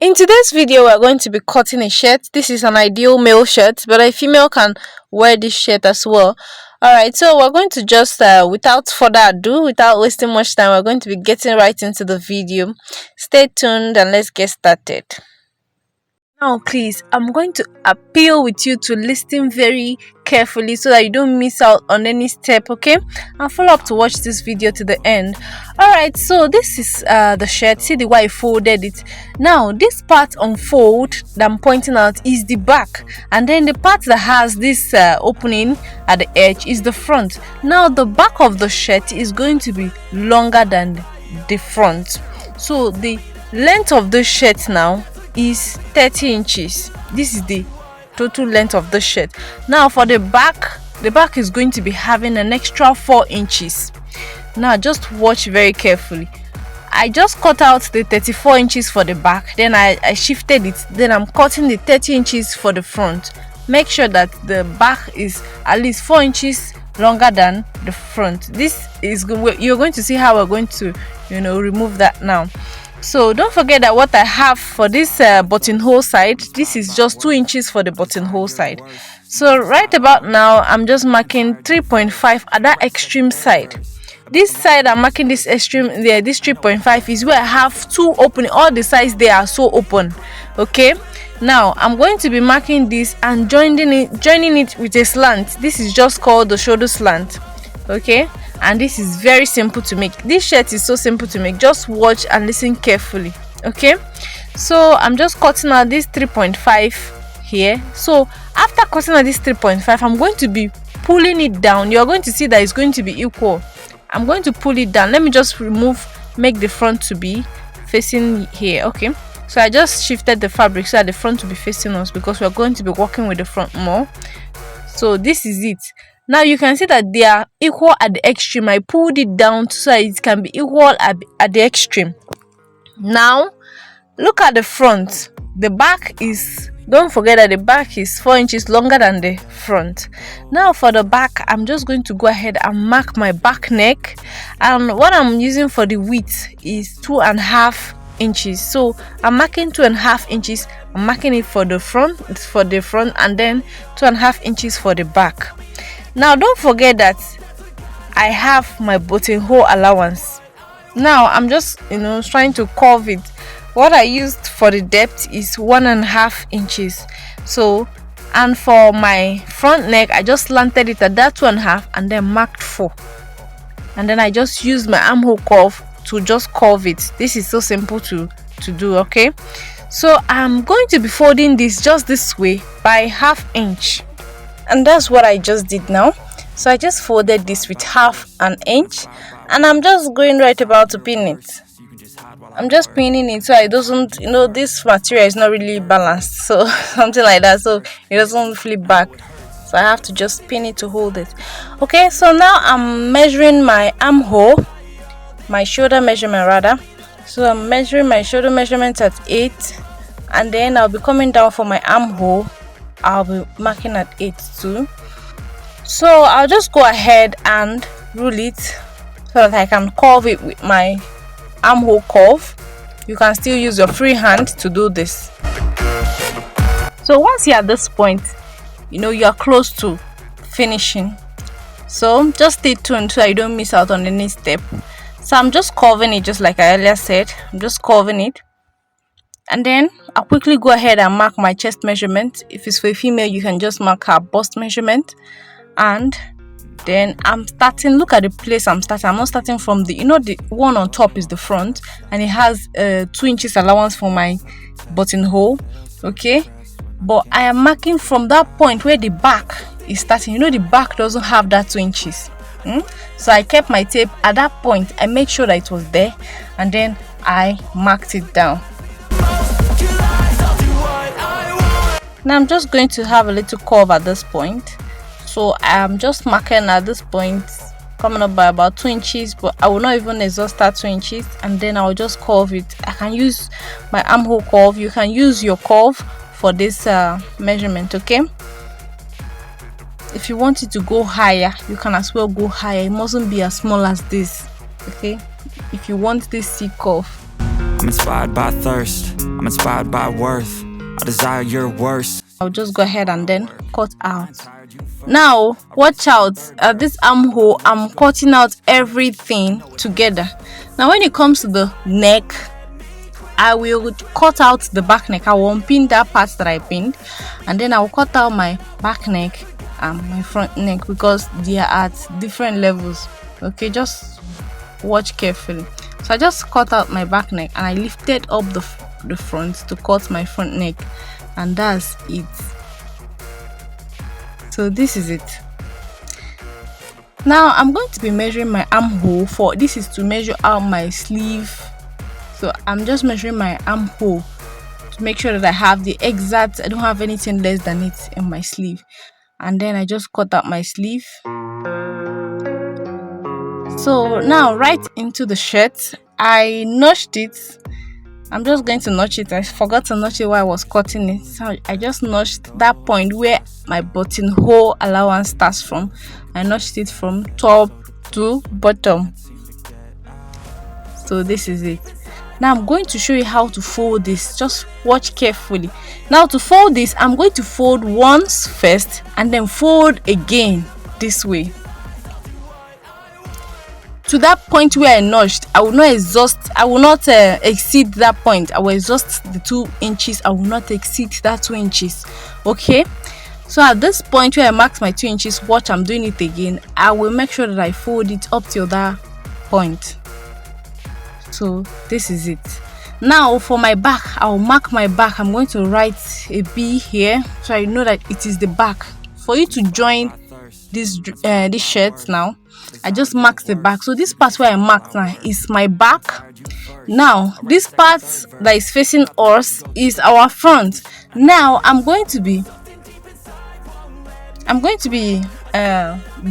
In today's video, we're going to be cutting a shirt. This is an ideal male shirt, but a female can wear this shirt as well. Alright, so we're going to just, without further ado, without wasting much time, we're going to be getting right into the video. Stay tuned and let's get started. Now, please, I'm going to appeal with you to listen very carefully so that you don't miss out on any step, okay? And follow up to watch this video to the end. Alright, so this is the shirt. See the way I folded it. Now, this part on fold that I'm pointing out is the back, and then the part that has this opening at the edge is the front. Now, the back of the shirt is going to be longer than the front. So, the length of the shirt now is 30 inches. This is the total length of the shirt. Now for the back is going to be having an extra 4 inches. Now just watch very carefully. I just cut out the 34 inches for the back, then I shifted it, then I'm cutting the 30 inches for the front. Make sure that the back is at least 4 inches longer than the front. This is good. You're going to see how we're going to remove that now. So don't forget that what I have for this buttonhole side, this is just 2 inches for the buttonhole side. So right about now, I'm just marking 3.5 at that extreme side. This side I'm marking this extreme there. This 3.5 is where I have two opening. All the sides they are so open. Okay. Now I'm going to be marking this and joining it with a slant. This is just called the shoulder slant. Okay. And this is very simple to make. This shirt is so simple to make. Just watch and listen carefully. Okay, so I'm just cutting out this 3.5 here. So after cutting out this 3.5, I'm going to be pulling it down. You're going to see that it's going to be equal. I'm going to pull it down. Let me just make the front to be facing here. Okay, so I just shifted the fabric so that the front will be facing us, because we're going to be working with the front more. So this is it. Now you can see that they are equal at the extreme. I pulled it down so it can be equal at the extreme. Now look at the front. The back is, don't forget that the back is 4 inches longer than the front. Now for the back, I'm just going to go ahead and mark my back neck, and what I'm using for the width is 2.5 inches. So I'm marking 2.5 inches. I'm marking it for the front, and then 2.5 inches for the back. Now don't forget that I have my buttonhole allowance. Now I'm just trying to curve it. What I used for the depth is 1.5 inches. So, and for my front neck, I just slanted it at that 2.5 and then marked 4. And then I just used my armhole curve to just curve it. This is so simple to do. Okay, so I'm going to be folding this just this way by 1/2 inch. And that's what I just did now. So I just folded this with 1/2 inch, and I'm just going right about to pin it. I'm just pinning it so it doesn't, this material is not really balanced, so something like that, so it doesn't flip back. So I have to just pin it to hold it. Okay, so now I'm measuring my armhole, my shoulder measurement rather. So I'm measuring my shoulder measurement at 8, and then I'll be coming down for my armhole. I'll be marking at 8 too. So I'll just go ahead and rule it so that I can curve it with my armhole curve. You can still use your free hand to do this. So once you're at this point, you're close to finishing. So just stay tuned so you don't miss out on any step. So I'm just curving it just like I earlier said. I'm just curving it. And then I'll quickly go ahead and mark my chest measurement. If it's for a female, you can just mark her bust measurement. And then I'm starting, look at the place I'm starting. I'm not starting from the one on top is the front, and it has 2 inches allowance for my buttonhole. Okay, but I am marking from that point where the back is starting. The back doesn't have that 2 inches. So I kept my tape at that point. I made sure that it was there, and then I marked it down. Now I'm just going to have a little curve at this point. So I'm just marking at this point, coming up by about 2 inches, but I will not even exhaust that 2 inches, and then I'll just curve it. I can use my armhole curve. You can use your curve for this measurement. Okay, if you want it to go higher, you can as well go higher. It mustn't be as small as this. Okay, if you want this C curve. I'm inspired by thirst, I'm inspired by worth, I desire your worst. I'll just go ahead and then cut out. Now watch out, at this armhole I'm cutting out everything together. Now when it comes to the neck, I will cut out the back neck. I will unpin that part that I pinned, and then I'll cut out my back neck and my front neck because they are at different levels. Okay, just watch carefully. So I just cut out my back neck and I lifted up the front to cut my front neck, and that's it. So this is it. Now I'm going to be measuring my armhole for this is to measure out my sleeve. So I'm just measuring my armhole to make sure that I have the exact, I don't have anything less than it in my sleeve. And then I just cut out my sleeve. So now right into the shirt, I notched it. I'm just going to notch it. I forgot to notch it while I was cutting it. So I just notched that point where my buttonhole allowance starts from. I notched it from top to bottom. So this is it. Now I'm going to show you how to fold this. Just watch carefully. Now to fold this, I'm going to fold once first and then fold again this way. To that point where I notched, I will not exceed that point. I will exhaust the 2 inches. I will not exceed that 2 inches. Okay, so at this point where I marked my 2 inches, watch, I'm doing it again. I will make sure that I fold it up till that point. So this is it. Now for my back, I'll mark my back. I'm going to write a B here so I know that it is the back. For you to join this shirt, now I just marked the back. So this part where I marked now is my back. Now this part that is facing us is our front. Now I'm going to be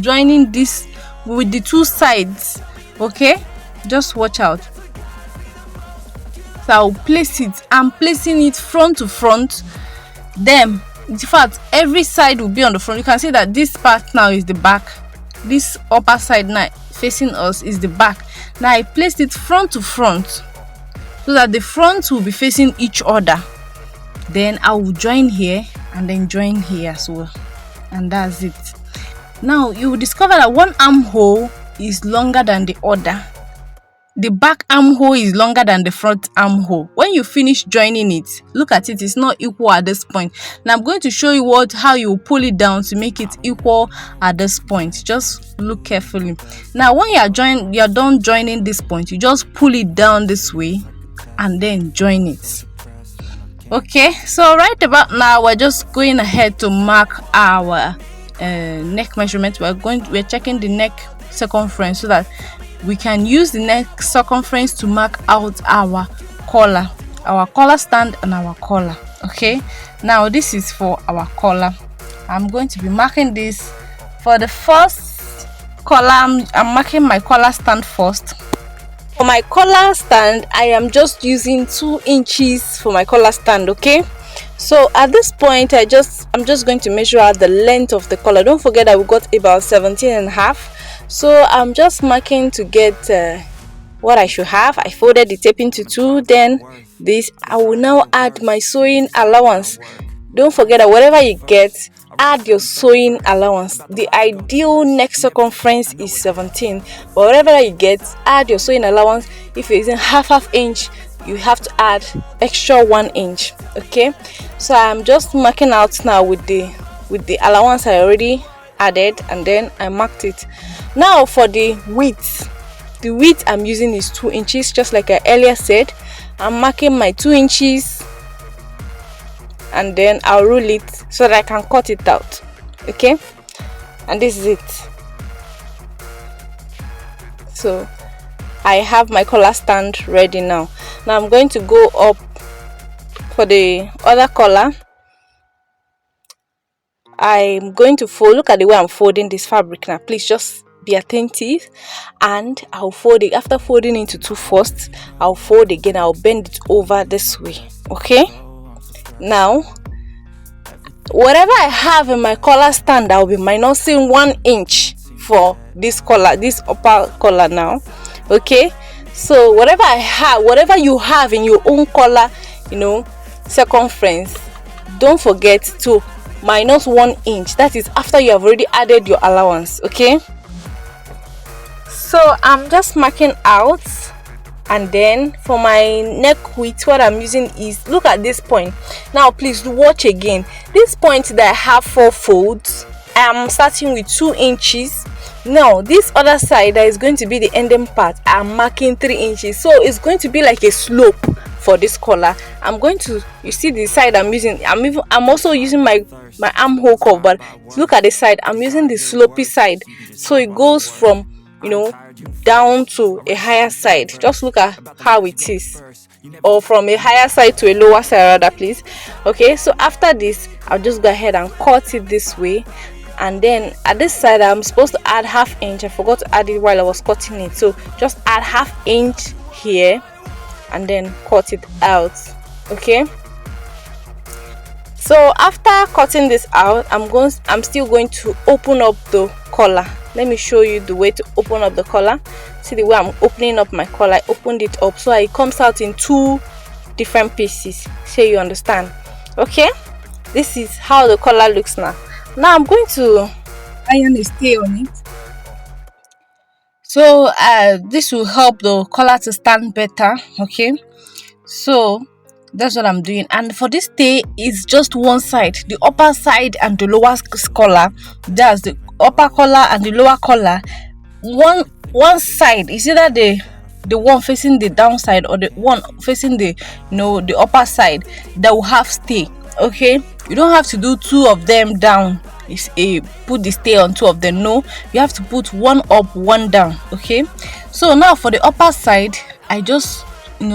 joining this with the 2 sides. Okay, just watch out. So I'll place it. I'm placing it front to front. Then in fact every side will be on the front. You can see that this part now is the back. This upper side now facing us is the back. Now I placed it front to front so that the front will be facing each other. Then I will join here and then join here as well, and that's it. Now you will discover that one armhole is longer than the other. The back armhole is longer than the front armhole. When you finish joining it, look at it, it's not equal at this point. Now I'm going to show you how you pull it down to make it equal at this point. Just look carefully. Now when you're done joining this point, you just pull it down this way and then join it. Okay, so right about now we're just going ahead to mark our neck measurement. We're checking the neck circumference so that we can use the neck circumference to mark out our collar stand and our collar. Okay, now this is for our collar. I'm going to be marking this for the first collar. I'm marking my collar stand first. For my collar stand, I am just using 2 inches for my collar stand. Okay, so at this point I'm just going to measure out the length of the collar. Don't forget that we got about 17.5. So I'm just marking to get what I should have. I folded the tape into 2. Then this, I will now add my sewing allowance. Don't forget that whatever you get, add your sewing allowance. The ideal neck circumference is 17, but whatever you get, add your sewing allowance. If you're using half inch, you have to add extra 1 inch. Okay, so I'm just marking out now with the allowance I already added, and then I marked it. Now for the width I'm using is 2 inches, just like I earlier said. I'm marking my 2 inches and then I'll rule it so that I can cut it out. Okay, and this is it. So I have my collar stand ready now. Now I'm going to go up for the other collar. I'm going to fold. Look at the way I'm folding this fabric now. Please just be attentive, and I'll fold it. After folding into 2 first, I'll fold again. I'll bend it over this way. Okay, now whatever I have in my collar stand, I'll be minusing 1 inch for this collar, this upper collar now. Okay, So whatever you have in your own collar, circumference, don't forget to minus 1 inch. That is after you have already added your allowance. Okay, so I'm just marking out. And then for my neck width, what I'm using is, look at this point. Now please watch again. This point that I have 4 folds, I'm starting with 2 inches. Now this other side that is going to be the ending part, I'm marking 3 inches. So it's going to be like a slope for this collar. I'm going to, you see the side I'm using, I'm also using my armhole cuff, but look at the side, I'm using the slopey side, so it goes from down to a higher side. Just look at how it is, or from a higher side to a lower side rather, please. Okay, so after this, I'll just go ahead and cut it this way. And then at this side, I'm supposed to add ½ inch. I forgot to add it while I was cutting it, so just add ½ inch here and then cut it out. Okay, so after cutting this out, I'm still going to open up the collar. Let me show you the way to open up the collar. See the way I'm opening up my collar. I opened it up so it comes out in 2 different pieces, so you understand. Okay, this is how the collar looks now. Now I'm going to iron a stay on it, so this will help the collar to stand better. Okay, so that's what I'm doing. And for this stay is just one side, the upper side and the lower collar. That's the upper collar and the lower collar. One side is either the one facing the downside or the one facing the the upper side that will have stay. Okay, you don't have to do 2 of them down. It's put the stay on 2 of them. No, you have to put 1 up, 1 down. Okay, so now for the upper side, I just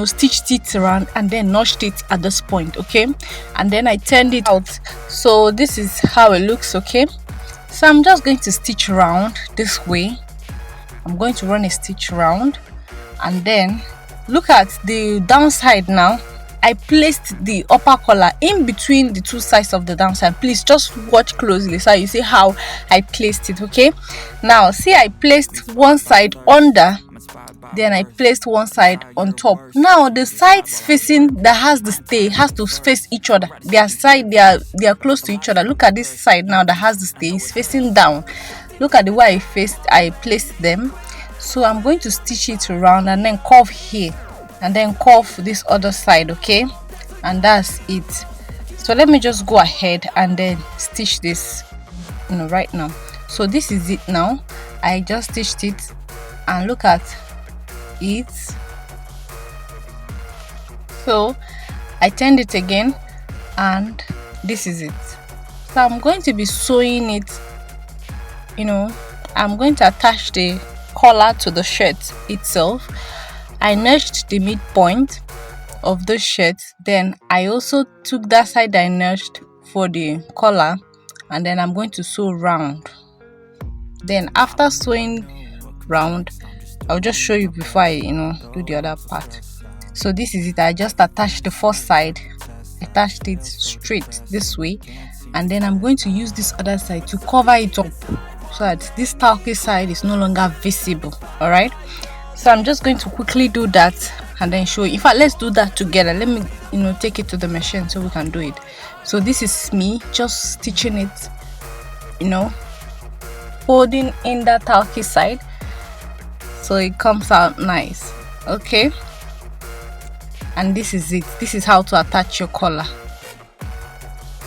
stitched it around and then notched it at this point. Okay, and then I turned it out, so this is how it looks. Okay, so I'm just going to stitch around this way. I'm going to run a stitch around, and then look at the downside. Now I placed the upper collar in between the 2 sides of the downside. Please just watch closely so you see how I placed it. Okay, now see, I placed one side under, then I placed one side on top. Now the sides facing that has the stay has to face each other. Their side, they are close to each other. Look at this side now that has the stay is facing down. Look at the way I placed them. So I'm going to stitch it around and then curve here and then curve this other side. Okay, and that's it. So let me just go ahead and then stitch this right now. So this is it now. I just stitched it, and look at it. So I turned it again, and this is it. So I'm going to be sewing it. I'm going to attach the collar to the shirt itself. I notched the midpoint of the shirt, then I also took that side I notched for the collar, and then I'm going to sew round. Then after sewing round, I'll just show you before I do the other part. So this is it. I just attached the first side, attached it straight this way, and then I'm going to use this other side to cover it up so that this turkey side is no longer visible. All right, so I'm just going to quickly do that and then show you. In fact, let's do that together. Let me take it to the machine so we can do it. So this is me just stitching it, folding in that turkey side so it comes out nice. Okay, and this is it. This is how to attach your collar.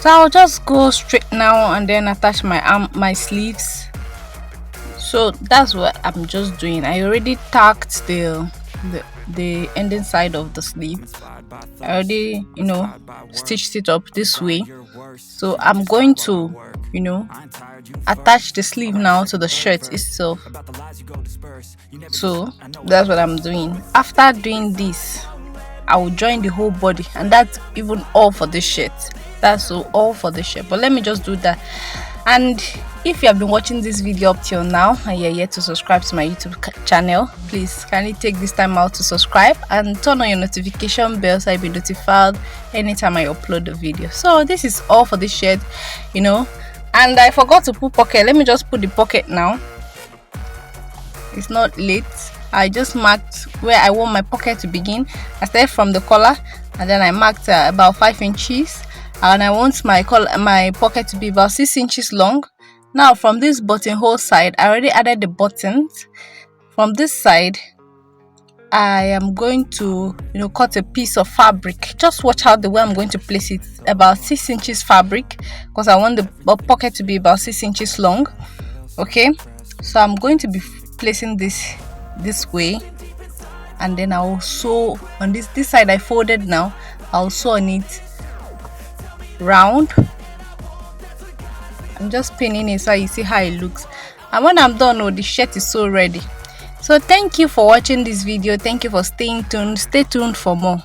So I'll just go straight now and then attach my sleeves. So that's what I'm just doing. I already tacked the ending side of the sleeve. I already stitched it up this way. So I'm going to attach the sleeve now to the shirt itself. So that's what I'm doing. After doing this, I will join the whole body, and that's even all for the shirt. That's all for the shirt. But let me just do that. And if you have been watching this video up till now and you're yet to subscribe to my YouTube channel, please kindly take this time out to subscribe and turn on your notification bell so you'll be notified anytime I upload a video. So this is all for this shirt, and I forgot to put pocket. Let me just put the pocket now. It's not late. I just marked where I want my pocket to begin. I started from the collar, and then I marked about 5 inches, and I want my pocket to be about 6 inches long. Now from this buttonhole side, I already added the buttons. From this side, I am going to cut a piece of fabric. Just watch out the way I'm going to place it. About 6 inches fabric, because I want the pocket to be about 6 inches long. Okay, so I'm going to be placing this way, and then I'll sew on this side. I folded. Now I'll sew on it round. I'm just pinning it so you see how it looks, and when I'm done, the shirt is so ready. So thank you for watching this video. Thank you for staying tuned. Stay tuned for more.